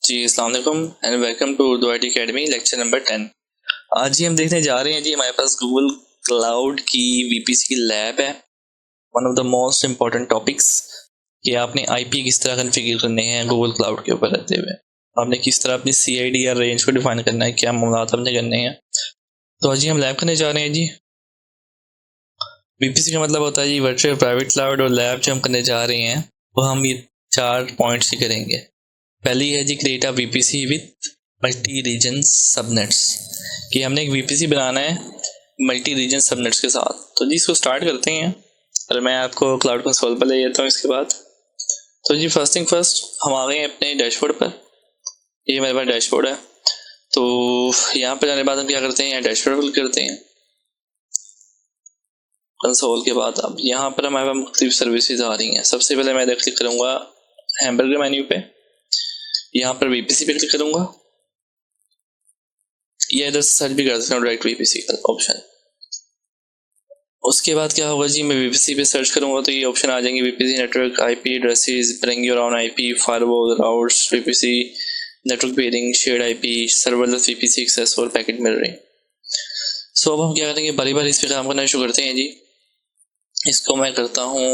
जी अस्सलाम वालेकुम and welcome to Urdu IT academy lecture number 10। आज ही हम देखने जा रहे हैं जी, हमारे पास गूगल क्लाउड की VPC की लैब है। One of the most important topics कि आपने IP किस तरह कन्फिगर करने हैं गूगल क्लाउड के ऊपर रहते हुए, आपने किस तरह अपनी CID या रेंज को डिफाइन करना है, क्या मामला आपने करने हैं। तो आज ही हम लैब करने जा रहे हैं जी। VPC का मतलब होता है जी वर्चुअल प्राइवेट क्लाउड, और लैब जो हम करने जा रहे हैं वो हम ये 4 पॉइंट्स ही करेंगे। पहली है जी create a VPC with multi region subnets, कि हमने एक VPC बनाना है मल्टी रीजन सबनेट्स के साथ। तो जी इसको स्टार्ट करते हैं और मैं आपको क्लाउड कंसोल पर ले जाता हूँ इसके बाद। तो जी फर्स्ट थिंग फर्स्ट हम आ गए हैं अपने डैशबोर्ड पर। ये मेरे पास डैशबोर्ड है। तो यहाँ पर जाने के बाद हम क्या करते हैं, डैशबोर्ड क्लिक करते हैं कंसोल के बाद। अब यहाँ पर हमारे पास मुख्तलिफ सर्विसेज आ रही हैं। सबसे पहले मैं क्लिक करूँगा हैमबर्गर मेन्यू पे, यहाँ पर VPC पे क्लिक करूँगा, या इधर सर्च भी कर सकता हूँ डायरेक्ट VPC का ऑप्शन। उसके बाद क्या होगा जी, मैं VPC पे सर्च करूँगा तो ये ऑप्शन आ जाएंगे, VPC network, IP addresses, bring your own IP, firewall, routers, VPC network peering, shared IP, serverless VPC access और पैकेट मिररिंग। सो अब हम क्या करेंगे, बारी बारी इस पर काम करना शुरू करते हैं जी। इसको मैं करता हूँ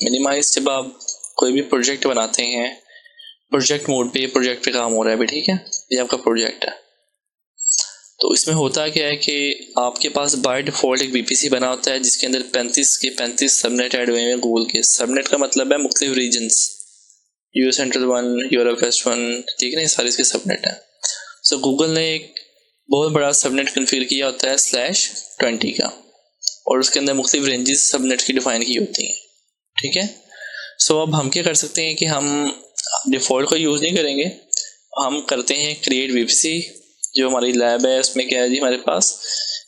मिनिमाइज। जब आप कोई भी प्रोजेक्ट बनाते हैं प्रोजेक्ट मोड पे, प्रोजेक्ट पे काम हो रहा है अभी, ठीक है, ये आपका प्रोजेक्ट है। तो इसमें होता क्या है कि आपके पास बाय डिफ़ॉल्ट एक VPC बना होता है जिसके अंदर 35 के 35 सबनेट ऐड हुए हैं गूगल के। सबनेट का मतलब है मुख्तलिफ regions, US central 1, Europe west 1, ठीक है ना, ये सारे इसके सबनेट हैं। सो गूगल ने एक बहुत बड़ा सबनेट कन्फिगर किया होता है /20 का, और उसके अंदर मुख्तलिफ रेंजेस सबनेट की डिफाइन की होती हैं, ठीक है। सो अब हम क्या कर सकते हैं कि हम डिफ़ॉल्ट को यूज़ नहीं करेंगे, हम करते हैं क्रिएट VPC। जो हमारी लैब है उसमें क्या है जी, हमारे पास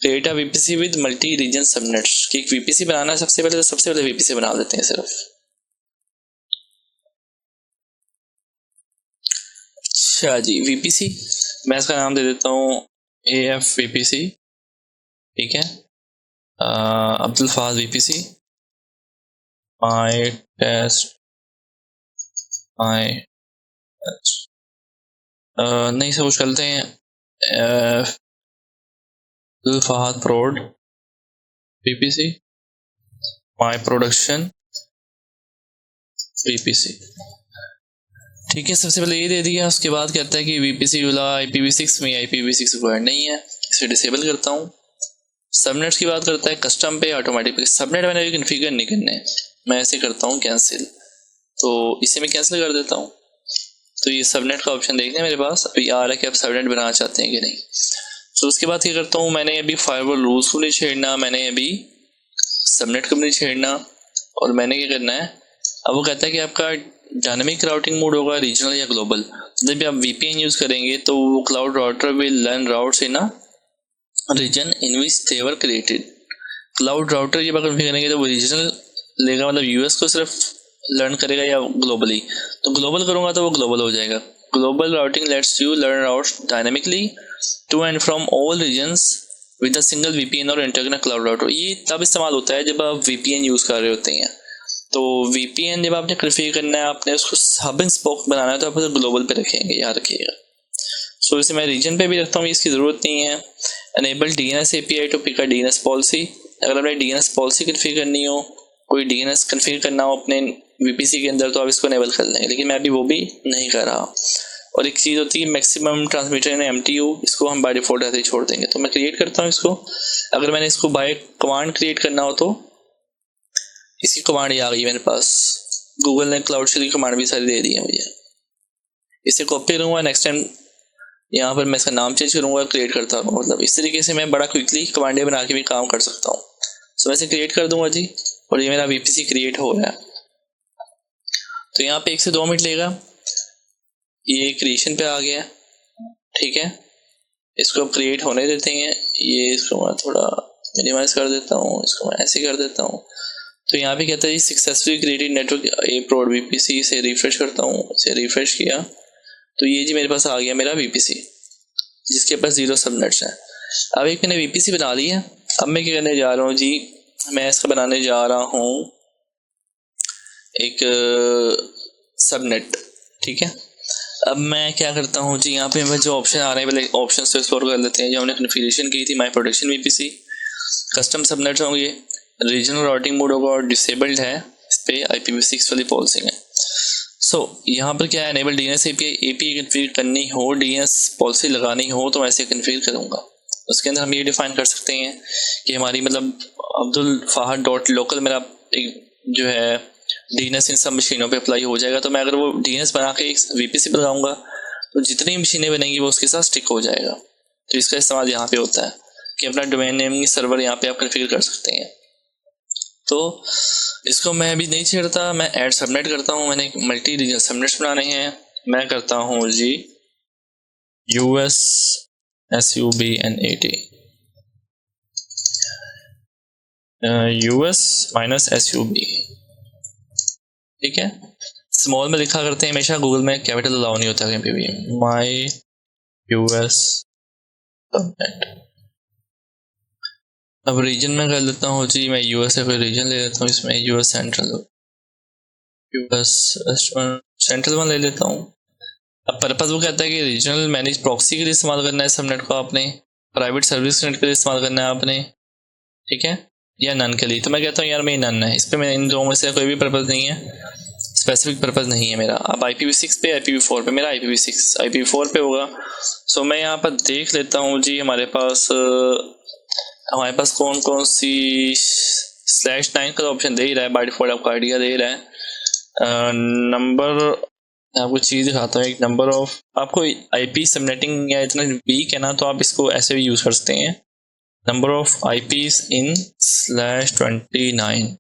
create a VPC with multi region subnets की एक VPC बनाना है। सबसे पहले VPC बना देते हैं सिर्फ। अच्छा जी, VPC मैं इसका नाम दे देता हूँ AF VPC, ठीक है। अब्दुल फाज VPC, माई टेस्ट माई नहीं से कुछ करते हैं, अब्दुल फहद प्रोड VPC, माई प्रोडक्शन VPC, ठीक है। सबसे पहले ये दे दिया। उसके बाद कहता है कि VPC वाला IPv6 में IPv6 रिक्वायर्ड नहीं है, इसे डिसेबल करता हूँ। सबनेट्स की बात करता है कस्टम पे, ऑटोमेटिक सबनेट मैंने भी कन्फिगर नहीं करने, मैं ऐसे करता हूँ कैंसिल। तो इसे मैं कैंसिल कर देता हूँ। तो ये सबनेट का ऑप्शन देखते हैं मेरे पास अभी आ रहा है कि आप सबनेट बनाना चाहते हैं कि नहीं। तो उसके बाद क्या करता हूँ, मैंने अभी फायरवॉल रूल्स को नहीं छेड़ना, मैंने अभी सबनेट को नहीं छेड़ना, और मैंने क्या करना है, अब वो कहता है कि आपका डायनामिक राउटिंग मोड होगा रीजनल या ग्लोबल। जब भी आप VPN यूज करेंगे तो वो cloud router will learn routes in a region in which they were created. Cloud router जब आप करेंगे तो वो रीजनल लेगा, मतलब US को सिर्फ लर्न करेगा, या ग्लोबली। तो ग्लोबल करूंगा तो वो ग्लोबल हो जाएगा। Global routing lets you learn routes dynamically to and from all regions with a single VPN और इंटरनेट क्लाउड राउटर। ये तब इस्तेमाल होता है जब आप VPN यूज कर रहे होते हैं। तो VPN जब आपने कन्फिगर करना है, आपने उसको हब एंड स्पोक बनाना है, तो आप उसे ग्लोबल पे रखेंगे, याद रखिएगा। सो इसे मैं रीजन पे भी रखता हूँ, इसकी ज़रूरत नहीं है। Enable DNS API to pick a DNS policy. अगर आपने DNS पॉलिसी कन्फिगर करनी हो, कोई DNS कन्फिगर करना हो अपने VPC के अंदर, तो आप इसको एनेबल कर लेंगे, लेकिन मैं अभी वो भी नहीं कर रहा। और एक चीज़ होती है मैक्सिमम ट्रांसमीटर इन MTU, इसको हम बाय डिफॉल्ट ऐसे ही छोड़ देंगे। तो मैं क्रिएट करता हूँ इसको। अगर मैंने इसको बाय कमांड क्रिएट करना हो तो इसकी कमांड ये आ गई मेरे पास। गूगल ने क्लाउड शेल की कमांड भी सारी दे दी है मुझे। इसे कॉपी करूँगा, नेक्स्ट टाइम यहाँ पर मैं इसका नाम चेंज करूँगा, क्रिएट करता हूँ। मतलब इस तरीके से मैं बड़ा क्विकली कमांडें बना के भी काम कर सकता हूँ। सो मैं इसे क्रिएट कर दूंगा जी, और ये मेरा VPC क्रिएट हो गया। तो यहाँ पे 1 से 2 मिनट लेगा, ये क्रिएशन पे आ गया, ठीक है। इसको क्रिएट होने देते हैं। ये इसको मैं थोड़ा मिनिमाइज कर देता हूँ, इसको मैं ऐसे कर देता हूँ। तो यहाँ पे कहता है जी सक्सेसफुली क्रिएटेड नेटवर्क ए प्रोड VPC। से रिफ्रेश करता हूँ, इसे रिफ्रेश किया तो ये जी मेरे पास आ गया मेरा VPC, जिसके पास 0 सबनेट्स हैं। अब एक मैंने VPC बना ली है। अब मैं क्या करने जा रहा हूँ जी, मैं इसका बनाने जा रहा हूँ एक सबनेट, ठीक है। अब मैं क्या करता हूँ जी, यहाँ पे जो ऑप्शन आ रहे हैं पहले ऑप्शन से एक्सप्लोर कर लेते हैं। जो हमने कन्फिगरेशन की थी my production VPC, custom subnets होंगे, रीजनल राउटिंग मोड होगा और डिसेबल्ड है इस पे IPv6 वाली पॉलिसी है। सो यहाँ पर क्या है, एनेबल DNS API कन्फिगर करनी हो, DNS पॉलिसी लगानी हो तो ऐसे कन्फिगर करूँगा। उसके अंदर हम ये डिफाइन कर सकते हैं कि हमारी मतलब अब्दुल फाहद डॉट लोकल मेरा एक जो है DNS इन सब मशीनों पे अप्लाई हो जाएगा। तो मैं अगर वो DNS बना के एक VPC पर लगाऊंगा तो जितनी मशीनें बनेंगी वो उसके साथ स्टिक हो जाएगा। तो इसका इस्तेमाल यहाँ पे होता है कि अपना डोमेन नेम सर्वर यहाँ पे आप कन्फिगर कर सकते हैं। तो इसको मैं अभी नहीं छेड़ता, मैं ऐड सबनेट करता हूँ। मैंने मल्टी रीजन सबनेट्स बनाने हैं। मैं करता हूँ जी US SUBNAT US -SUB, ठीक है। स्मॉल में लिखा करते हैं हमेशा, गूगल में कैपिटल अलाउ नहीं होता कहीं पे भी। माई US सबनेट। अब रीजन में कर लेता हूँ जी, मैं US से कोई रीजन ले लेता हूँ, इसमें US central, US central one ले लेता हूँ। अब पर्पज वो कहता है कि रीजनल मैनेज प्रॉक्सी के लिए इस्तेमाल करना है सबनेट को आपने, प्राइवेट सर्विस नेट के लिए इस्तेमाल करना है आपने, ठीक है, या नन के लिए। तो मैं कहता हूँ यार मेरी नन है, इस पर मैं इन दो में से कोई भी पर्पज नहीं है, स्पेसिफिक पर्पज नहीं है मेरा। अब IPv6 पे IPv4 पे, मेरा IPv4 पे होगा। सो मैं यहाँ पर देख लेता हूँ जी, हमारे पास कौन कौन सी /9 का ऑप्शन दे ही रहा है बाय डिफॉल्ट, आपको आइडिया दे रहा है। नंबर आपको चीज़ दिखाता हूँ, एक नंबर ऑफ, आपको IP सबनेटिंग या इतना वीक है ना तो आप इसको ऐसे भी यूज़ कर सकते हैं। नंबर ऑफ IPs इन /29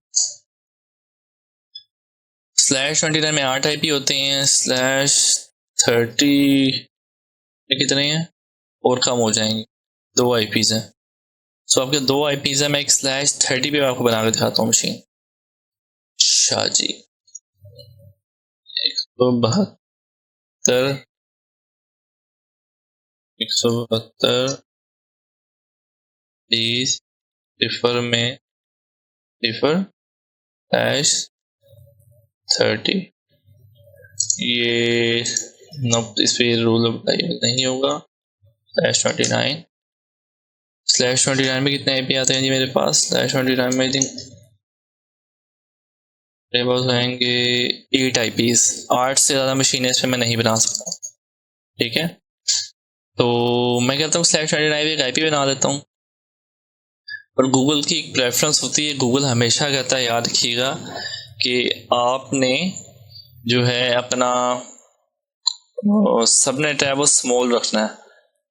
/29 में 8 IP होते हैं, /30 में कितने हैं और कम हो जाएंगे, 2 IPs हैं। सो आपके 2 IPs हैं, मैं एक /30 पे आपको बना के दिखाता हूँ मशीन। शाह जी 172 20 सिफर में सिफर /30, ये इस पे रूल नहीं होगा। /29 में कितने IP आते हैं जी मेरे पास? /29 में आई थिंक मेरे पास आएंगे 8 IPs। 8 से ज़्यादा मशीनें इस पर मैं नहीं बना सकता, ठीक है। तो मैं कहता हूँ /29 एक IP बना देता हूँ। और गूगल की एक प्रेफरेंस होती है, गूगल हमेशा कहता है याद रखिएगा कि आपने जो है अपना सबनेट है वो स्मॉल रखना है,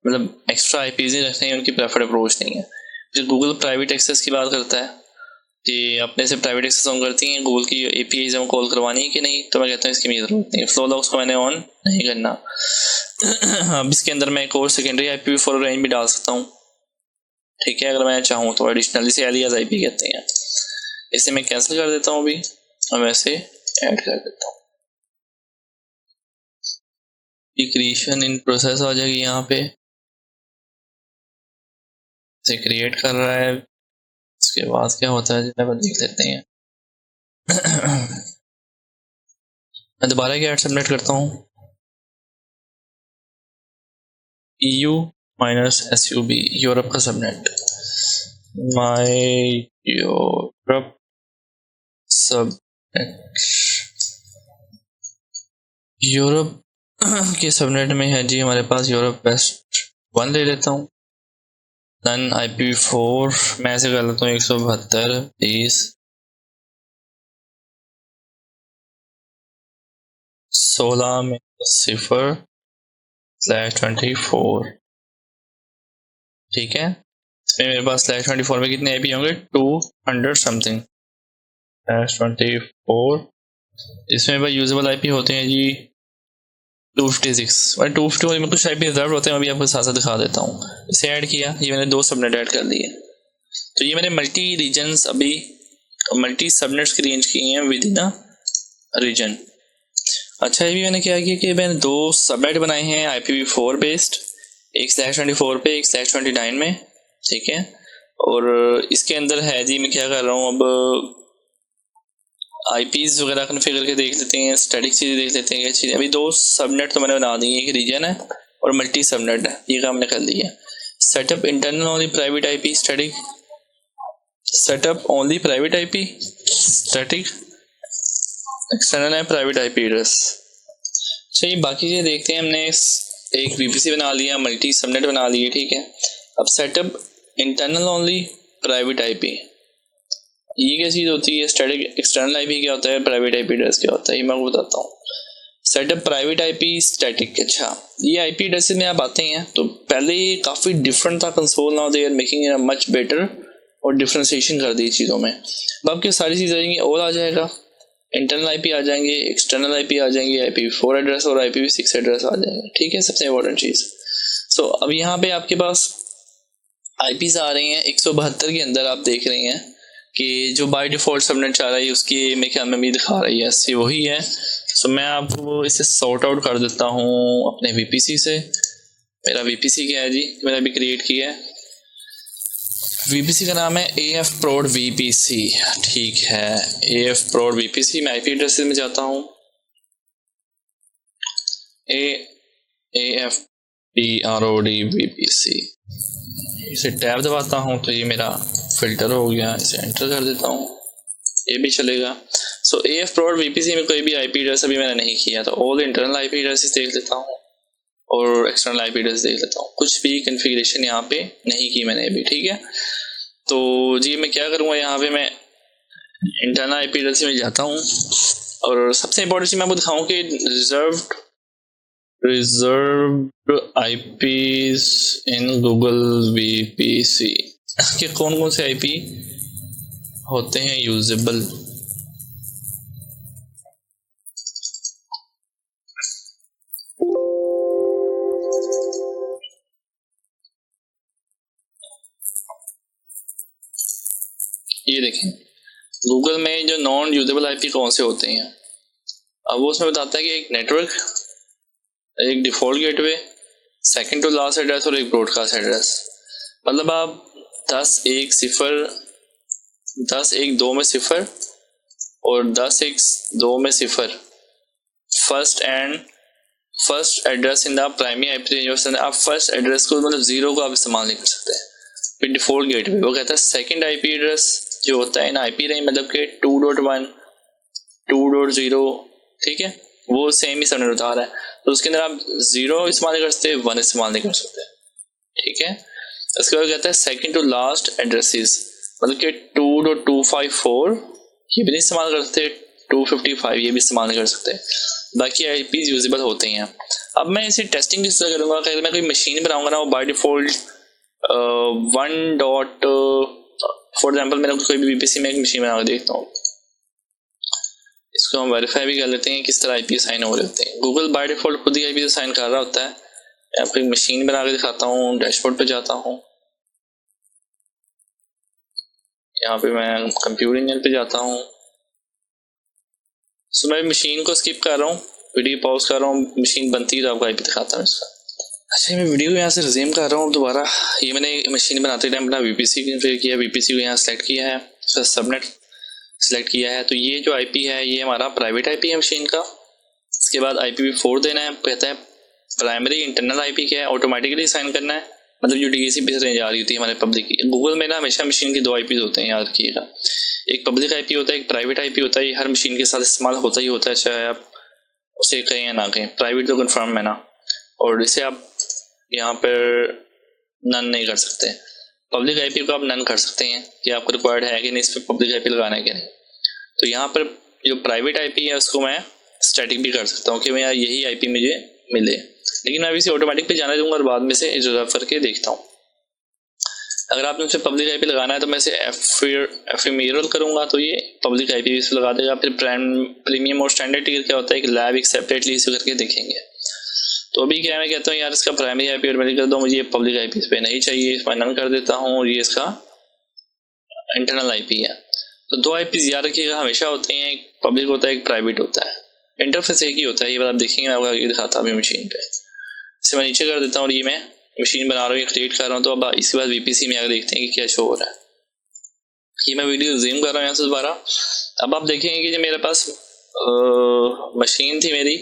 मतलब एक्स्ट्रा IPs नहीं रखने हैं, उनकी प्रेफर्ड अप्रोच नहीं है। जो गूगल प्राइवेट एक्सेस की बात करता है कि अपने से प्राइवेट एक्सेस ऑन करती हैं, गूगल की APIs में कॉल करवानी है कि नहीं, तो मैं कहता हूँ इसकी जरूरत नहीं है। फ्लो लॉग्स को मैंने ऑन नहीं करना। अब इसके अंदर मैं एक और सेकेंडरी IPv4 रेंज भी डाल सकता हूँ, ठीक है, अगर मैं चाहूँ तो। एडिशनली से एलियास IP कहते हैं, इसे मैं कैंसिल कर देता हूँ अभी और वैसे ऐड कर देता हूँ। क्रिएशन इन प्रोसेस आ जाएगी, यहाँ पे इसे क्रिएट कर रहा है। इसके बाद क्या होता है जितना देख लेते हैं। मैं दोबारा क्या ऐड सबमिट करता हूँ, EU -SUB यूरोप का सबनेट, माई यूरोप सबनेट, यूरोप के सबनेट में है जी हमारे पास यूरोप बेस्ट 1 ले लेता हूँ। देन IPv4 मैं ऐसे कर लेता हूँ 172 20 16 में 0/24, ठीक है। इसमें मेरे पास /24 में कितने IP होंगे, 200 समथिंग /24। इसमें भाई यूजेबल IP होते हैं जी 256 और 250 में कुछ IP रिजर्व होते हैं, अभी आपको साथ साथ दिखा देता हूँ। इसे ऐड किया, ये मैंने 2 सबनेट ऐड कर दिए। तो ये मैंने मल्टी रीजन्स अभी मल्टी सबनेट्स की रेंज की हैं विद इन रीजन। अच्छा, ये भी मैंने क्या किया कि मैंने 2 सबनेट बनाए हैं IPv4 बेस्ड, एक /24 पे एक /29 में, ठीक है। और इसके अंदर है जी मैं क्या कर रहा हूँ, अब आईपीज वगैरह कन्फिगर करके देख लेते हैं, स्टैटिक चीज़ें देख लेते हैं क्या चीज़ें। अभी 2 सबनेट तो मैंने बना दी है, एक रीजन है और मल्टी सबनेट है, ये काम मैंने कर लिया। Setup internal only private IP static, setup only private IP static, external है प्राइवेट आईपी एड्रेस। चलिए बाकी ये देखते हैं। हमने एक वीपीसी बना लिया, मल्टी सबनेट बना लिए, ठीक है। अब setup internal only private IP, ये क्या चीज़ होती है? स्टैटिक एक्सटर्नल आईपी क्या होता है, प्राइवेट आईपी एड्रेस क्या होता है, ये मैं आपको बताता हूँ। सेटअप प्राइवेट आईपी स्टैटिक, अच्छा ये आईपी एड्रेसेस में आप आते हैं तो पहले ये काफ़ी डिफरेंट था console, now they are making it much better और डिफ्रेंसिएशन कर दी चीज़ों में। अब आपकी सारी चीज़ें आ जाएंगी, और आ जाएगा इंटरनल आईपी आ जाएंगे, एक्सटर्नल आईपी आ जाएंगे, IPv4 एड्रेस और IPv6 एड्रेस आ जाएंगे, ठीक है, सबसे इम्पोर्टेंट चीज़। सो अब यहाँ पे आपके पास आईपीज आ रही हैं 172 के अंदर, आप देख रहे हैं कि जो बाय डिफ़ॉल्ट सबनेट चाह रहा है उसकी मेरे ख्याल में भी दिखा रही है, ये वही है। सो मैं आपको इसे सॉर्ट आउट कर देता हूँ अपने वीपीसी से। मेरा वीपीसी क्या है जी, मैंने अभी क्रिएट किया है, वीपीसी का नाम है AF Prod VPC, ठीक है, AF Prod VPC। मैं आईपी एड्रेस में जाता हूँ, AF Prod VPC, इसे टैब दबाता हूँ तो ये मेरा फिल्टर हो गया, इसे एंटर कर देता हूँ, ये भी चलेगा। सो AF Prod VPC में कोई भी आईपी एड्रेस अभी मैंने नहीं किया, तो ऑल इंटरनल आईपी एड्रेसेस देख लेता हूँ और एक्सटर्नल आईपी एड्रेस देख लेता हूँ। कुछ भी कॉन्फ़िगरेशन यहाँ पे नहीं की मैंने अभी, ठीक है। तो जी मैं क्या करूँगा, यहाँ पे मैं इंटरनल आईपी एड्रेस में जाता हूँ और सबसे इम्पोर्टेंट चीज़ मैं आपको दिखाऊँ कि reserved IPs in Google VPC के कौन कौन से आईपी होते हैं यूजेबल। ये देखें गूगल में जो नॉन यूजेबल आईपी कौन से होते हैं, अब वो उसमें बताता है कि एक नेटवर्क, एक default gateway, second to last address और एक ब्रॉडकास्ट एड्रेस। मतलब आप 10-1-2 में 0 और 10-1-2 में 0 first address in the primary IP range, आप फर्स्ट एड्रेस को मतलब 0 को आप इस्तेमाल नहीं कर सकते। फिर डिफ़ॉल्ट गेटवे वो कहता है सेकंड आईपी एड्रेस जो होता है इन आईपी रेंज मतलब कि 2.1 2.0, ठीक है, वो सेम ही सबनेट बता रहा है, तो उसके अंदर आप 0 इस्तेमाल नहीं कर सकते, 1 इस्तेमाल नहीं कर सकते, ठीक है। उसके बाद कहता है सेकंड टू लास्ट एड्रेसेस, मतलब कि 2.254 ये भी नहीं इस्तेमाल कर सकते, 255 ये भी इस्तेमाल नहीं कर सकते, बाकी आईपीज यूजेबल होते हैं। अब मैं इसे टेस्टिंग किस तरह करूँगा, अगर मैं कोई मशीन बनाऊंगा ना वो by default 1 dot, for example मैंने कोई भी VPC में एक मशीन बना कर देखता हूँ, इसको हम वेरीफाई भी कर लेते हैं किस तरह आईपी साइन हो रहे होते हैं। गूगल बाय डिफ़ॉल्ट खुद ही आईपी साइन कर रहा होता है। मैं आपको एक मशीन बना के दिखाता हूँ, डैशबोर्ड पे जाता हूँ, यहाँ पे मैं कंप्यूटर इंजन पे जाता हूँ। सो मैं मशीन को स्किप कर रहा हूँ, वीडियो पॉज कर रहा हूँ, मशीन बनती है तो आपको आईपी दिखाता हूँ इसका। अच्छा मैं वीडियो को यहाँ से रिज्यूम कर रहा हूँ दोबारा। ये मैंने मशीन बनाते टाइम अपना VPC कॉन्फ़िगर किया, VPC को यहाँ सेलेक्ट किया है, सबनेट सेलेक्ट किया है, तो ये जो आईपी है ये हमारा प्राइवेट आईपी है मशीन का। इसके बाद IPv4 देना है, कहता है प्राइमरी इंटरनल आईपी क्या है, ऑटोमेटिकली साइन करना है, मतलब जो DHCP से रेंज आ रही होती है हमारे पब्लिक की। गूगल में ना हमेशा मशीन की 2 आईपीज होते हैं, याद रखिएगा, एक पब्लिक आईपी होता है, एक प्राइवेट आईपी होता है। ये हर मशीन के साथ इस्तेमाल होता ही होता है, चाहे आप उसे कहें या ना कहें, प्राइवेट तो कन्फर्म है ना, और इसे आप यहाँ पर नन नहीं कर सकते। पब्लिक आईपी को आप नन कर सकते हैं कि आपको रिक्वायर्ड है कि नहीं इस पर पब्लिक आईपी लगाना है कि नहीं। तो यहाँ पर जो प्राइवेट आईपी है उसको मैं स्टैटिक भी कर सकता हूँ कि मैं यही आईपी मुझे मिले, लेकिन मैं अभी इसे ऑटोमेटिक पे जाने दूंगा और बाद में से रिजर्व करके देखता हूँ। अगर आपने उसे पब्लिक आईपी लगाना है तो मैं इसे एफिमेरल करूँगा तो ये पब्लिक आईपी इस पर लगा देगा। फिर प्रीमियम और स्टैंडर्ड टियर क्या होता है कि लैब एक सेपरेटली इसे करके देखेंगे। तो अभी क्या मैं कहता हूँ यार इसका प्राइमरी आईपी ऑटोमेटिक कर दो, मुझे ये पब्लिक आईपी इस पर नहीं चाहिए, इसमें नन कर देता हूँ, और ये इसका इंटरनल आईपी है। तो 2 आईपीज याद रखिएगा हमेशा होते हैं, एक पब्लिक होता है एक प्राइवेट होता है, इंटरफेस एक ही होता है। ये बात आप देखेंगे, मैं आपको आगे दिखाता अभी मशीन पे। इसे मैं नीचे कर देता हूँ और ये मैं मशीन बना रहा हूँ, क्रिएट कर रहा हूँ। तो अब इसके बाद VPC में आगे देखते हैं कि क्या शो हो रहा है। ये मैं वीडियो ज़ूम कर रहा हूँ यहाँ से दोबारा। अब आप देखेंगे कि जो मेरे पास मशीन थी मेरी,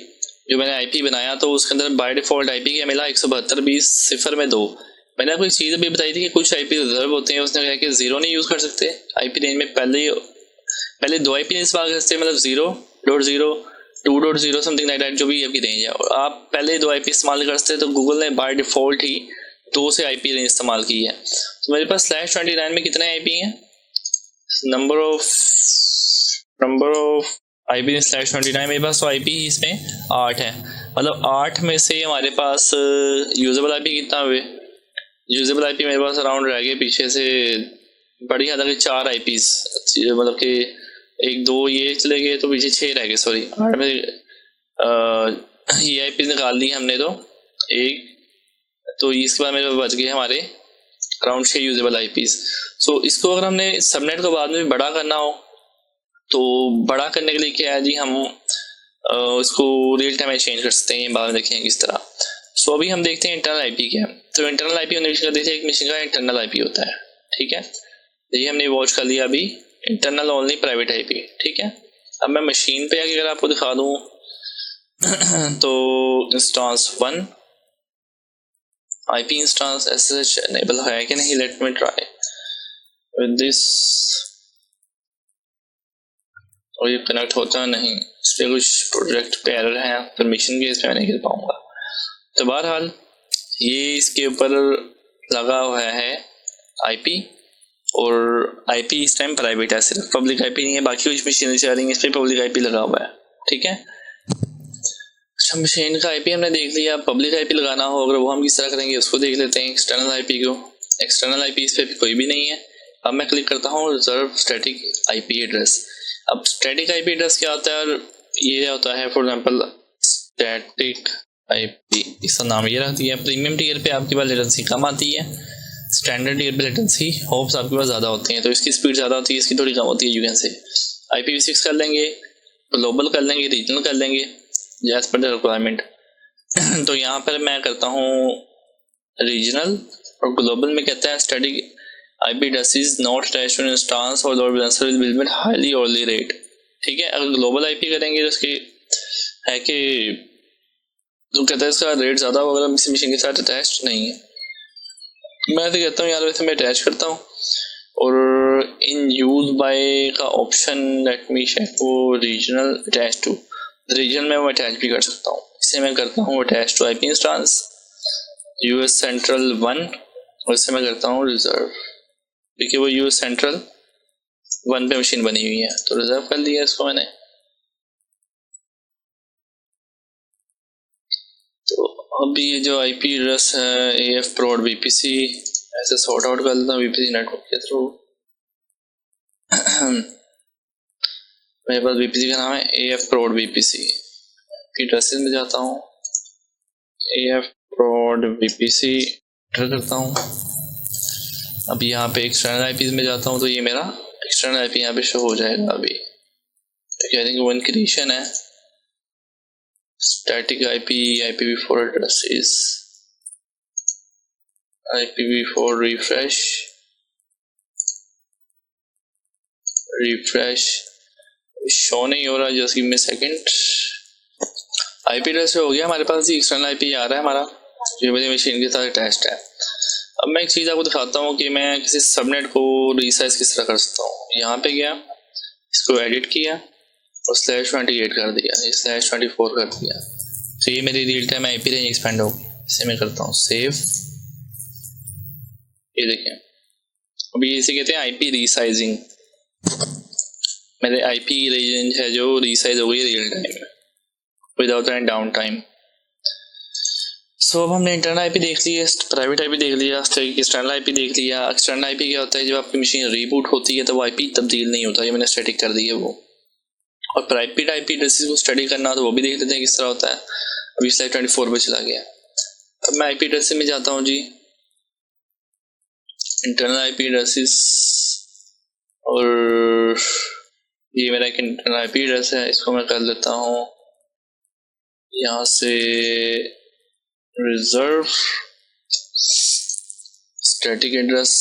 जो मैंने आईपी बनाया तो उसके अंदर बाय डिफ़ॉल्ट आईपी क्या मिला 172.20.2। मैंने आपको एक चीज़ अभी बताई थी कि कुछ आईपी रिजर्व होते हैं, उसने कहा कि 0 नहीं यूज़ कर सकते आईपी रेंज में। पहले 2 आईपी इस्तेमाल कर सकते हैं, मतलब 0.0 2.0 समथिंग लाइक दैट, जो भी आपकी रेंज है। और आप पहले 2 आईपी इस्तेमाल कर सकते हैं, तो गूगल ने बाय डिफ़ॉल्ट ही 2 से आईपी रेंज इस्तेमाल की है। तो मेरे पास /29 में कितने आईपी हैं, नंबर ऑफ आईपी /29 मेरे पास, तो आईपी इसमें 8 है। मतलब 8 में से हमारे पास यूजेबल आईपी कितना हुए, यूजेबल आईपी मेरे पास अराउंड रह गए पीछे से बड़ी हद तक 4 आईपीज, मतलब कि 1 2 ये चले गए तो पीछे 6 रह गए, सॉरी 8 में ये आईपी निकाल दी हमने, तो एक तो इसके बाद मेरे बच गए हमारे अराउंड 6 यूजेबल आईपीज। सो इसको अगर हमने सबनेट को बाद में बड़ा करना हो तो बड़ा करने के लिए क्या है जी, हम इसको रियल टाइम में चेंज कर सकते हैं, बाद में देखेंगे किस तरह। सो अभी हम देखते हैं इंटरनल आईपी क्या है। तो इंटरनल आईपी हमने देखते हैं एक मशीन का इंटरनल आईपी होता है, ठीक है। ये हमने वॉच कर लिया अभी इंटरनल ओनली प्राइवेट आईपी, ठीक है। अब मैं मशीन पे अगर आपको दिखा दूं तो instance 1 IP instance SSH enable है कि नहीं, let me try with this. और ये कनेक्ट होता नहीं, इस पर कुछ प्रोजेक्ट पे एरर है, परमिशन के इस पर मैं नहीं कर पाऊंगा। तो बहरहाल ये इसके ऊपर लगा हुआ है आईपी, और आईपी इस टाइम प्राइवेट है, सिर्फ पब्लिक आईपी नहीं है। बाकी कुछ मशीन चल रही है इस पर पब्लिक आईपी लगा हुआ है, ठीक है। अच्छा, मशीन का आईपी हमने देख लिया। पब्लिक आईपी लगाना हो अगर वो हम किस तरह करेंगे उसको देख लेते हैं। एक्सटर्नल आईपी को, एक्सटर्नल आईपी इस पर कोई भी नहीं है। अब मैं क्लिक करता हूँ रिजर्व स्टैटिक आईपी एड्रेस। अब स्टैटिक आईपी एड्रेस क्या होता है, और ये होता है फॉर एग्जांपल स्टैटिक आईपी, इसका नाम ये रख दिया। प्रीमियम टियर पे आपके पास लेटेंसी कम आती है, स्टैंडर्ड टियर पे लेटेंसी होप्स आपके पास ज़्यादा होती हैं, तो इसकी स्पीड ज़्यादा होती है, इसकी थोड़ी कम होती है। यू कैन से IPv6 कर लेंगे, ग्लोबल कर लेंगे, रीजनल कर लेंगे एज पर द रिक्वायरमेंट। तो यहाँ पर मैं करता हूँ रीजनल, और ग्लोबल में कहता है static IP address is not attached to an instance or load balancer will be highly hourly rate, ठीक है। अगर ग्लोबल IP करेंगे तो उसकी है कि तो कहता है इसका रेट ज़्यादा होगा, इसी मशीन के साथ अटैच नहीं है। मैं तो कहता हूँ यार वैसे मैं अटैच करता हूँ, और इन यूज बाय का ऑप्शन लेट मी चेक वो रीजनल अटैच टू, रीजन में वो अटैच भी कर सकता हूँ। इसे मैं करता हूँ attach to IP instance US central 1, और इसे मैं करता हूँ रिजर्व, क्योंकि वो US सेंट्रल 1 पे मशीन बनी हुई है, तो रिजर्व कर लिया इसको मैंने। तो अब ये जो IP एड्रेस है AF prod VPC ऐसे सॉर्ट आउट कर लेता हूँ VPC नेटवर्क के थ्रू। मेरे पास VPC का नाम है AF prod VPC। एड्रेसेस में जाता हूँ, AF prod VPC एंटर करता हूँ। अब यहाँ पे एक्सटर्नल IPs में जाता हूँ, तो ये मेरा एक्सटर्नल IP यहाँ पे शो हो जाएगा। अभी तो आई थिंक वन क्रिएशन है static IP IPv4 address is IPv4 refresh show नहीं हो रहा, just give me second. IP address हो गया हमारे पास, एक्सटर्नल IP आ रहा है हमारा, जो मेरी मशीन के साथ अटैच्ड है। अब मैं एक चीज़ आपको दिखाता हूँ कि मैं किसी सबनेट को रीसाइज किस तरह कर सकता हूँ। यहाँ पे गया, इसको एडिट किया और /28 कर दिया, /24 कर दिया, तो ये मेरी real time IP range expand होगी। इसे मैं करता हूँ सेव, ये देखें अभी इसे कहते हैं IP रीसाइजिंग। मेरे IP रेंज है जो रीसाइज हो गई रियल टाइम में विदाउट एनी डाउन टाइम। सो अब हमने इंटरनल IP देख लिया, प्राइवेट IP देख लिया, एक्सटर्नल IP देख लिया। एक्सटर्नल IP क्या होता है, जब आपकी मशीन रीबूट होती है तो वो IP तब्दील नहीं होता, ये मैंने स्टैटिक कर दी है वो। और प्राइवेट IP एड्रेसेस को स्टडी करना तो वो भी देख लेते हैं किस तरह होता है। अभी /24 पे चला गया। अब मैं IP एड्रेसेस में जाता हूँ जी, इंटरनल IP एड्रेसेस, और ये मेरा एक इंटरनल IP एड्रेस है, इसको मैं कर लेता हूँ यहाँ से रिजर्व स्टैटिक एड्रेस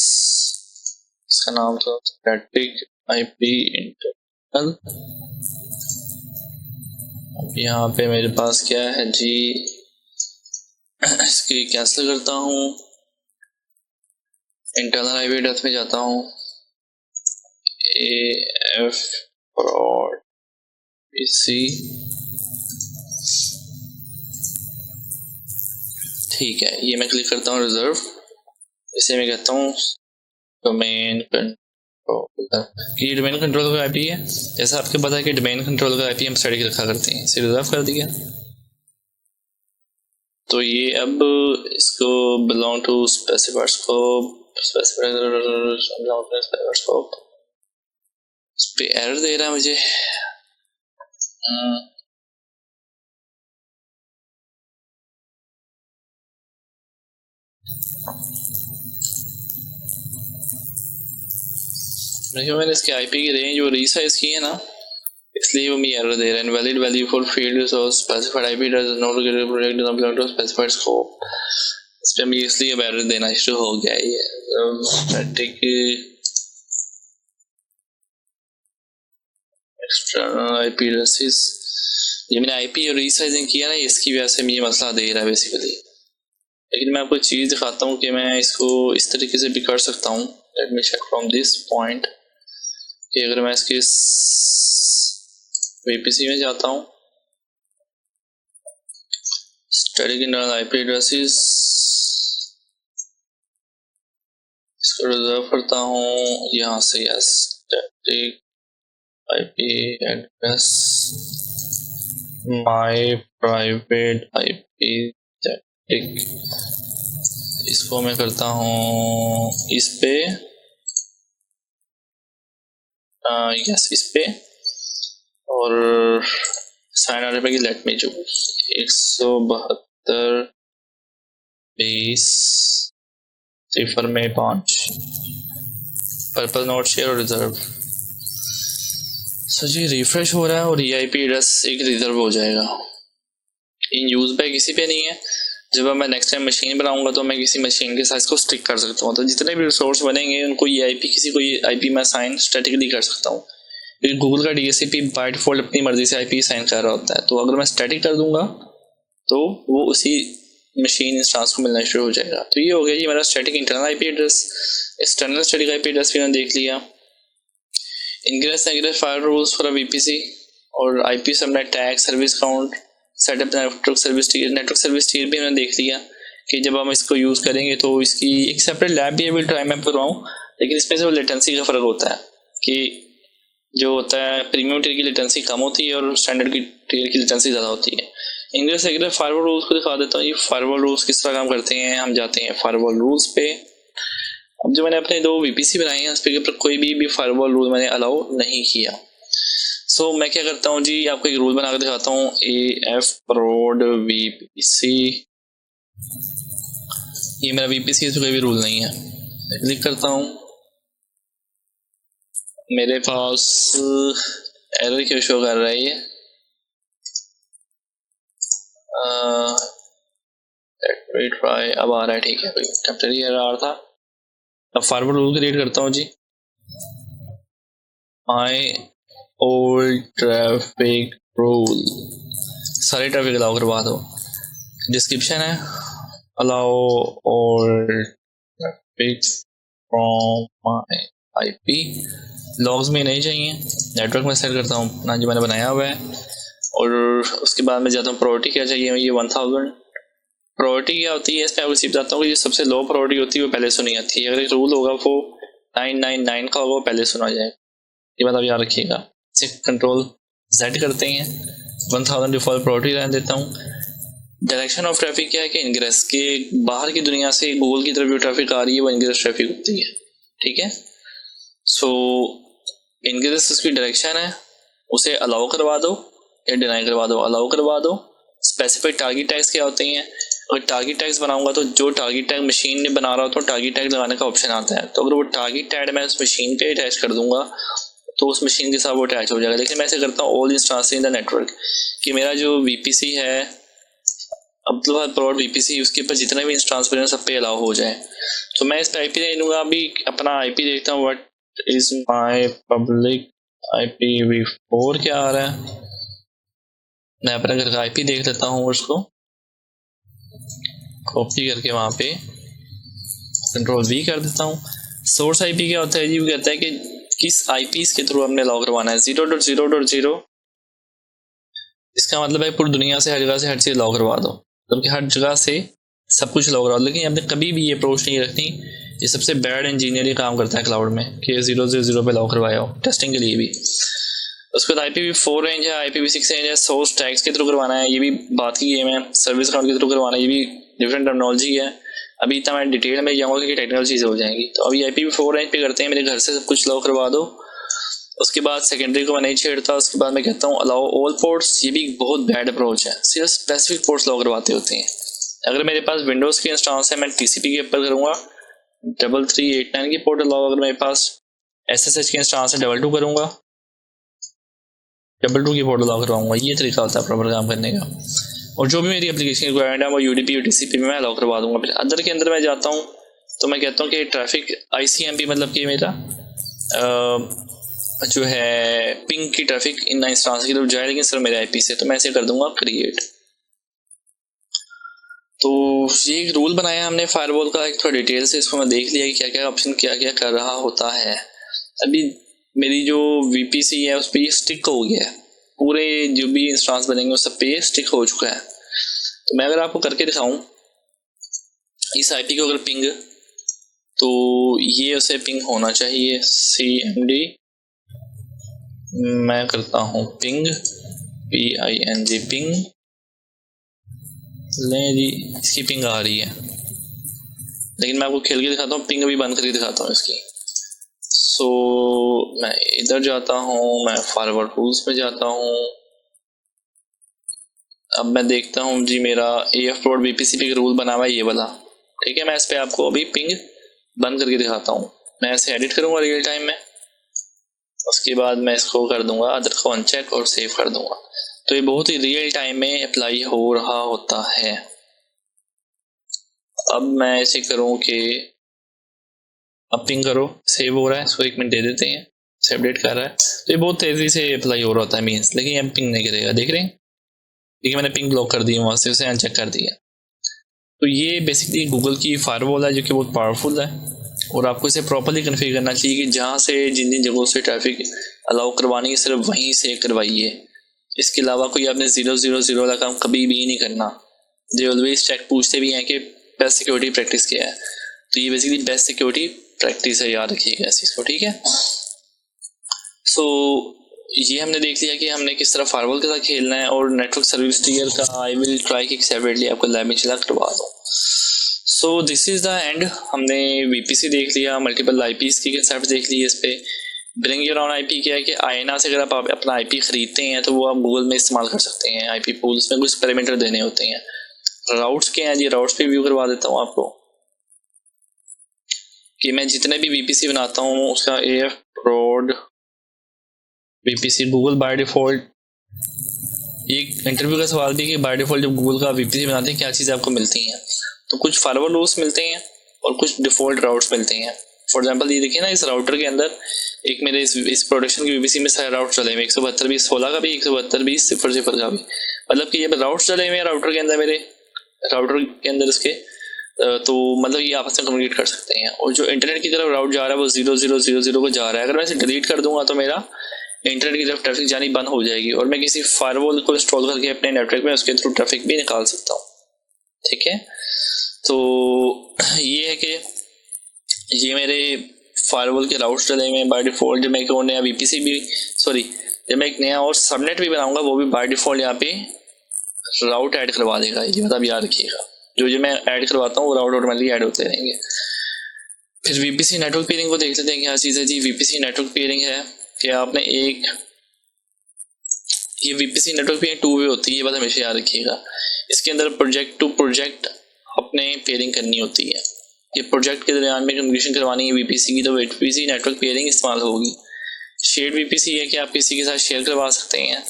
इसका नाम था स्टैटिक आईपी इंटरनल। अब यहाँ पे मेरे पास क्या है जी, इसकी कैंसिल करता हूँ, इंटरनल आईपी एड्रेस में जाता हूँ, AF prod PC, ठीक है, ये मैं क्लिक करता हूँ रिजर्व। इसे मैं कहता हूँ डोमेन कंट्रोल, कि डोमेन कंट्रोल का आईपी है। जैसा आपको पता है कि डोमेन कंट्रोल का आईपी हम स्टैटिक रखा करते हैं, इसे रिजर्व कर दिया। तो ये अब इसको belong to specified scope, scope, इस पे एरर दे रहा है मुझे। देखिए मैंने इसके आईपी की रेंज वो रीसाइज की है ना, इसलिए वो मुझे एरर दे रहा है। इनवैलिड वैल्यू फॉर फील्ड और specified IP does not belong to specified scope. इस पे मुझे इसलिए अब एरर देना शुरू हो गया है। स्टैटिक एक्सटर्नल आईपी एड्रेसेस, ये मैंने आईपी रीसाइजिंग किया ना, इसकी वजह से मुझे मसला दे रहा है बेसिकली। लेकिन मैं आपको चीज़ दिखाता हूँ कि मैं इसको इस तरीके से भी कर सकता हूँ। Let me check from this point कि अगर मैं इसके VPC में जाता हूँ, स्टैटिक इंटरनल आईपी एड्रेसेस, इसको रिजर्व करता हूँ यहाँ से, yes static IP address my private IP static, इसको मैं करता हूँ इस पे, यस इस पे, और साइन आर पे लेट मी चूज 172 20 0 में 5 पर्पल नोट शेयर और रिजर्व। सो जी रिफ्रेश हो रहा है और ये आईपी एड्रेस एक रिजर्व हो जाएगा। इन यूज पे किसी पे नहीं है। जब मैं नेक्स्ट टाइम मशीन बनाऊंगा तो मैं किसी मशीन के साइज को स्टिक कर सकता हूँ। तो जितने भी रिसोर्स बनेंगे उनको ये आईपी किसी को ये आईपी में साइन स्टैटिकली कर सकता हूँ, क्योंकि गूगल का DHCP बाय डिफॉल्ट अपनी मर्जी से आईपी साइन कर रहा होता है। तो अगर मैं स्टैटिक कर दूंगा तो वो उसी मशीन इंस्टांस को मिलना शुरू हो जाएगा। तो ये हो गया जी मेरा static internal IP address. External static IP address भी मैंने देख लिया। Ingress egress fire rules for VPC और IP subnet tag service count setup network service tier भी मैंने देख लिया कि जब हम इसको यूज़ करेंगे तो इसकी एक सेपरेट लैब भी अभी ट्राई मैं करवाऊँ, लेकिन इसमें से लेटेंसी का फ़र्क होता है कि जो होता है प्रीमियम टियर की लेटेंसी कम होती है और स्टैंडर्ड की टियर की लेटेंसी ज़्यादा होती है। इंग्रेस एग्रेस फायरवॉल रूल्स को दिखा देता हूँ। ये फायरवॉल रूल्स किस तरह काम करते हैं। हम जाते हैं फायरवॉल रूल्स पे। अब जो मैंने अपने 2 VPC बनाए हैं उस पर कोई भी फायरवॉल रूल मैंने अलाउ नहीं किया। सो मैं क्या करता हूँ जी, आपको एक रूल बना कर दिखाता हूँ। AF prod VPC, ये मेरा VPC है तो कोई भी रूल नहीं है। क्लिक करता हूँ, मेरे पास एरर क्यों शो कर रहा है ये, ट्राई अब आ रहा है, ठीक है, कोई टेम्परेरी एरर आ रहा था। अब फॉरवर्ड रूल क्रिएट करता हूँ जी। माई ओल्ड ट्रैफिक रूल, सारे ट्रैफिक अलाउ करवा दो। डिस्क्रिप्शन है allow old traffic from my IP। Logs में नहीं चाहिए, नेटवर्क में सेट करता हूँ अपना जो मैंने बनाया हुआ है। और उसके बाद में जाता हूँ प्रायोरिटी क्या चाहिए, ये 1000 प्रायोरिटी क्या होती है। इसमें आपको बताता हूँ कि जो सबसे लो प्रायोरिटी होती है वो पहले सुनी आती है। अगर एक रूल होगा वो 999 का होगा वो पहले सुना जाएगा, ये बात आप याद रखिएगा। इसे कंट्रोल Z करते हैं, 1000 डिफॉल्ट प्रायोरिटी रहने देता हूँ। डायरेक्शन ऑफ ट्रैफिक क्या है कि इनग्रेस के बाहर की दुनिया से गूगल की तरफ जो ट्रैफिक आ रही है वो इनग्रेस ट्रैफिक होती है, ठीक है। सो इनग्रेस उसकी डायरेक्शन है, उसे अलाउ करवा दो या डिनाई करवा दो। अलाउ करवा दो। स्पेसिफिक टारगेट टैग्स क्या होते हैं, अगर टारगेट टैग्स बनाऊंगा तो जो टारगेट टैग मशीन ने बना रहा हो तो टारगेट टैग लगाने का ऑप्शन आता है। तो अगर वो टारगेट टैग मैं उस मशीन पे अटैच कर दूंगा तो उस मशीन के साथ वो अटैच हो जाएगा। लेकिन मैं ऐसे करता हूँ all instance in the network, कि मेरा जो VPC है अब्दुल प्रोड VPC, उसके ऊपर जितने भी इंस्टांस बने सब पे अलाउ हो जाए। तो मैं इस पे IP नहीं दूंगा, अभी अपना IP देखता हूँ what is my public IPv4 क्या आ रहा है, मैं अपने घर का IP देख लेता हूँ, उसको कॉपी करके वहाँ पे Ctrl+V कर देता हूँ। सोर्स IP क्या होता है जी, वो कहता है कि किस IPs के थ्रू हमने लॉग करवाना है। 0.0.0 इसका मतलब है पूरी दुनिया से, हर जगह से हर चीज़ लॉग करवा दो, मतलब कि हर जगह से सब कुछ लॉग करवा दो। लेकिन आपने कभी भी ये अप्रोच नहीं रखनी, ये सबसे बैड इंजीनियर ये काम करता है क्लाउड में कि 0.0.0 पे लॉग करवाया हो टेस्टिंग के लिए भी। उसके बाद IPv4 रेंज है, IPv6 रेंज है, सोर्स टैग्स के थ्रू करवाना है, ये भी बात की गेम है। सर्विस अकाउंट के थ्रू करवाना है, ये भी डिफरेंट टर्मिनोलॉजी है। अभी इतना मैं डिटेल में जाऊँगा क्योंकि टेक्निकल चीज़ें हो जाएंगी। तो अभी IPv4 रेंज पे करते हैं, मेरे घर से सब कुछ लॉग करवा दो। उसके बाद सेकेंडरी को मैं नहीं छेड़ता। उसके बाद मैं कहता हूँ अलाउ ऑल पोर्ट्स, ये भी बहुत बैड अप्रोच है, सिर्फ स्पेसिफिक पोर्ट्स लॉग करवाते होते हैं। अगर मेरे पास विंडोज़ की इंस्टॉलेशन है, मैं TCP के ऊपर करूँगा 3389 की पोर्ट अलाउ। अगर मेरे पास SSH की इंस्टॉलेशन है 22 करूँगा, 22 की पोर्ट अलाउ करवाऊँगा। ये तरीका होता है प्रॉपर काम करने का। और जो भी मेरी एप्लीकेशन रिक्वायरमेंट है वो UDP और TCP में मैं अलाउ करवा दूँगा। फिर अदर के अंदर मैं जाता हूँ तो मैं कहता हूँ कि ट्रैफिक ICMP, मतलब कि मेरा जो है पिंग की ट्रैफिक इन इंस्टांस की तरफ जाए, लेकिन सिर्फ मेरे IP से। तो मैं ऐसे कर दूंगा क्रिएट। तो ये एक रूल बनाया हमने फायरवॉल का, एक थोड़ा डिटेल से इसको मैं देख लिया कि क्या क्या ऑप्शन क्या क्या कर रहा होता है। अभी मेरी जो VPC है उस पर ये स्टिक हो गया है, पूरे जो भी इंस्टांस बनेंगे उस सब पे ये स्टिक हो चुका है। तो मैं अगर आपको करके दिखाऊं इस IP को अगर पिंग, तो ये उसे पिंग होना चाहिए CMD, मैं करता हूँ पिंग PING पिंग, लें जी इसकी पिंग आ रही है। लेकिन मैं आपको खेल के दिखाता हूँ, पिंग भी बंद करके दिखाता हूँ इसकी। सो मैं इधर जाता हूँ, मैं फॉरवर्ड रूल्स में जाता हूँ। अब मैं देखता हूँ जी मेरा AF VPC पे रूल बना हुआ है ये वाला, ठीक है। मैं इस पर आपको अभी पिंग बंद करके दिखाता हूँ। मैं ऐसे एडिट करूँगा रियल टाइम में, उसके बाद मैं इसको कर दूंगा अदर को अनचेक और सेव कर दूंगा। तो ये बहुत ही रियल टाइम में अप्लाई हो रहा होता है। अब मैं ऐसे करूं कि अब पिंग करो, सेव हो रहा है, इसको 1 मिनट दे देते हैं, से अपडेट कर रहा है। तो ये बहुत तेजी से अप्लाई हो रहा होता है मीन्स, लेकिन अब पिंग नहीं करेगा, देख रहे हैं। देखिए मैंने पिंग ब्लॉक कर दी वहाँ से, उसे अनचेक कर दिया। तो ये बेसिकली गूगल की फायरवॉल है जो कि बहुत पावरफुल है, और आपको इसे प्रॉपर्ली कन्फिगर करना चाहिए कि जहाँ से जिन जिन जगहों से ट्रैफिक अलाउ करवानी है सिर्फ वहीं से करवाइए। इसके अलावा कोई आपने 0.0.0 वाला काम कभी भी नहीं करना। जो ऑलवेज चेक पूछते भी हैं कि बेस्ट सिक्योरिटी प्रैक्टिस क्या है, तो ये बेसिकली बेस्ट सिक्योरिटी प्रैक्टिस है, याद रखिएगा इस चीज़ को, ठीक है। सो ये हमने देख लिया कि हमने किस तरह फायरवॉल के साथ खेलना है। और नेटवर्क सर्विस टियर का आई विल ट्राई कि सेपरेटली आपको लैब में चला करवा दूँ। So this is the end. हमने VPC देख लिया, मल्टीपल IPs की कंसेप्ट देख ली। इस पर ब्रिंग योर ओन IP क्या है कि आईना से अगर आप अपना IP खरीदते हैं तो वो आप गूगल में इस्तेमाल कर सकते हैं। IP पूल्स में कुछ पैरामीटर देने होते हैं। राउट्स क्या हैं जी, राउट्स पे व्यू करवा देता हूँ आपको कि मैं जितने भी VPC बनाता हूँ उसका AF prod VPC Google by default. एक इंटरव्यू का सवाल भी कि बाय डिफॉल्ट जब गूगल का VPC बनाते हैं क्या चीज़ें आपको मिलती हैं, तो कुछ फायरवॉल रूल्स मिलते हैं और कुछ डिफॉल्ट राउट्स मिलते हैं। फॉर एग्जांपल ये देखिए ना, इस राउटर के अंदर एक मेरे इस प्रोडक्शन की VPC में सारे राउट चले हुए 172.20.16 का भी, 172.20.0.0 का भी। मतलब कि ये राउट चले हुए हैं राउटर के अंदर, मेरे राउटर के अंदर इसके, तो मतलब ये आपस में कम्युनिकेट कर सकते हैं। और जो इंटरनेट की तरफ राउट जा रहा है वो 0.0.0.0 को जा रहा है। अगर मैं इसे डिलीट कर दूंगा तो मेरा इंटरनेट की तरफ ट्रैफिक जानी बंद हो जाएगी, और मैं किसी फायरवॉल को इंस्टॉल करके अपने नेटवर्क में उसके थ्रू ट्रैफिक भी निकाल सकता हूँ, ठीक है। तो ये है कि ये मेरे फायरवॉल के राउट्स डले हुए हैं बाय डिफॉल्ट। जब मैं एक और नया VPC भी जब मैं एक नया और सबनेट भी बनाऊंगा वो भी बाय डिफॉल्ट यहाँ पे राउट ऐड करवा देगा। ये मतलब याद रखिएगा, जो मैं ऐड करवाता हूँ वो राउट ऑटोमेटिकली ऐड होते रहेंगे। फिर VPC नेटवर्क पेयरिंग को देख लेते हैं क्या चीज़ है जी। VPC नेटवर्क पेयरिंग है कि आपने ये VPC नेटवर्क पेयरिंग 2 वे होती है, ये बात हमेशा याद रखिएगा। इसके अंदर प्रोजेक्ट टू प्रोजेक्ट अपने पेयरिंग करनी होती है। ये प्रोजेक्ट के दरमियान में कम्युनिकेशन करवानी है VPC की, तो VPC नेटवर्क पेयरिंग इस्तेमाल होगी। शेयर्ड VPC है कि आप किसी के साथ शेयर करवा सकते हैं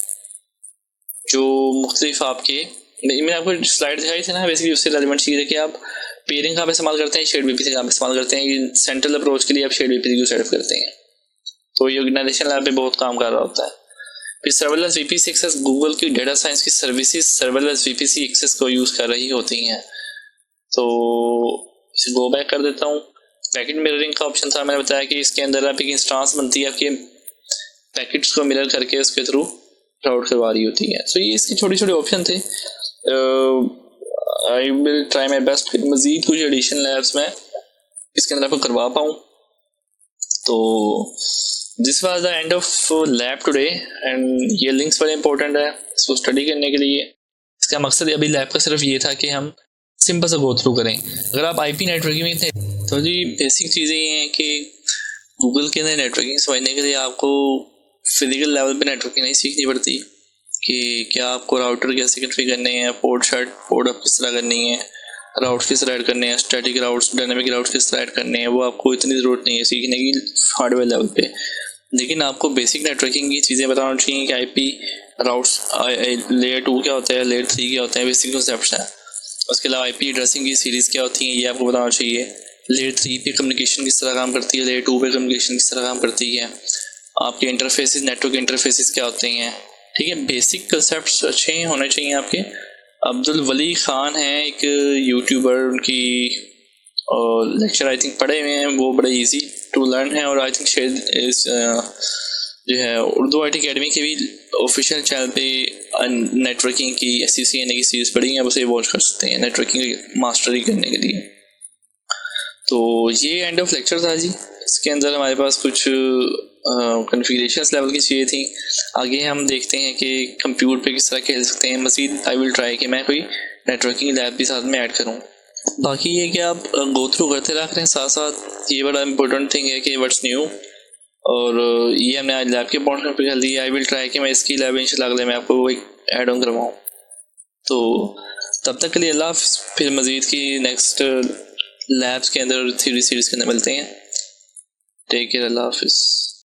जो मुख्तलिफ आपके, मैंने आपको स्लाइड दिखाई थी ना, बेसिकली उससे रेलेवेंट चीज़ है कि आप पेयरिंग कहाँ पे इस्तेमाल करते हैं, शेयर्ड VPC कहाँ पे इस्तेमाल करते हैं। सेंट्रल अप्रोच के लिए आप शेयर्ड VPC को सेटअप करते हैं, तो ये ऑर्गेनाइजेशन लैब पे बहुत काम कर रहा होता है। फिर सर्वरलेस VPC एक्सेस गूगल की डेटा साइंस की सर्विसेज सर्वरलेस VPC एक्सेस को यूज़ कर रही होती हैं। तो इसे गो बैक कर देता हूँ। पैकेट मिररिंग का ऑप्शन था, मैंने बताया कि इसके अंदर आप एक इंस्टांस बनती है, आपके पैकेट्स को मिरर करके उसके थ्रू राउट करवा रही होती है। सो ये इसके छोटे छोटे ऑप्शन थे। I will try my best कि मज़ीद कुछ एडिशन लैब्स में इसके अंदर आपको करवा पाऊँ। तो this was the end of lab today and ये लिंक्स बड़े इंपॉर्टेंट है इसको स्टडी करने के लिए। इसका मकसद अभी लैब का सिर्फ ये था कि हम सिंपल सा गो थ्रू करें। अगर आप IP नेटवर्किंग में थे तो जी बेसिक चीज़ें ये हैं कि गूगल के अंदर नेटवर्किंग समझने के लिए आपको फिजिकल लेवल पे नेटवर्किंग नहीं सीखनी पड़ती कि क्या आपको राउटर कैसे कॉन्फ़िगर करने हैं, पोर्ट अप किस तरह करनी है, राउट्स किस तरह ऐड करने हैं, स्टैटिक राउट्स डायनामिक राउट्स किस तरह ऐड करने हैं, वो आपको इतनी ज़रूरत नहीं है सीखने की हार्डवेयर लेवल पे। लेकिन आपको बेसिक नेटवर्किंग की चीज़ें बताना चाहिए कि IP राउट्स लेयर 2 क्या होता है, लेयर 3 क्या होता है, बेसिक कॉन्सेप्ट्स हैं। उसके अलावा IP एड्रेसिंग की सीरीज़ क्या होती है ये आपको बताना चाहिए। लेयर 3 पे कम्युनिकेशन किस तरह काम करती है, लेयर 2 पे कम्युनिकेशन किस तरह काम करती है, आपके इंटरफेसेस नेटवर्क इंटरफेसेस क्या होते हैं। ठीक है, बेसिक कंसेप्ट्स अच्छे होने चाहिए आपके। अब्दुल वली खान हैं एक यूट्यूबर, उनकी लेक्चर आई थिंक पढ़े हुए हैं, वो बड़े इजी टू लर्न है। और आई थिंक शायद जो है उर्दू IT अकेडमी के भी ऑफिशियल चैनल पे नेटवर्किंग की SCCNA की सीरीज पढ़ी है, आप उसे वॉच कर सकते हैं नेटवर्किंग मास्टरी करने के लिए। तो ये एंड ऑफ लेक्चर था जी। इसके अंदर हमारे पास कुछ कॉन्फ़िगरेशंस लेवल की चीज़ें थी। आगे हम देखते हैं कि कंप्यूटर पे किस तरह खेल सकते हैं। मज़ीद आई विल ट्राई कि मैं कोई नेटवर्किंग लैब भी साथ में ऐड करूँ। बाकी ये कि आप गो थ्रू करते रह करें साथ साथ, ये बड़ा इंपॉर्टेंट थिंग है कि व्हाट्स न्यू। और ये हमने आज लैब के पॉइंट पे कर दी। आई विल ट्राई कि मैं इसकी लैब इंशाल्लाह अगले में आपको एक ऐड ऑन करवाऊँ। तो तब तक के लिए अल्लाह हाफ़िज़। फिर मज़ीद की नेक्स्ट लैब्स के अंदर थ्योरी सीरीज़ के अंदर मिलते हैं। टेक केयर, अल्लाह हाफ़िज़।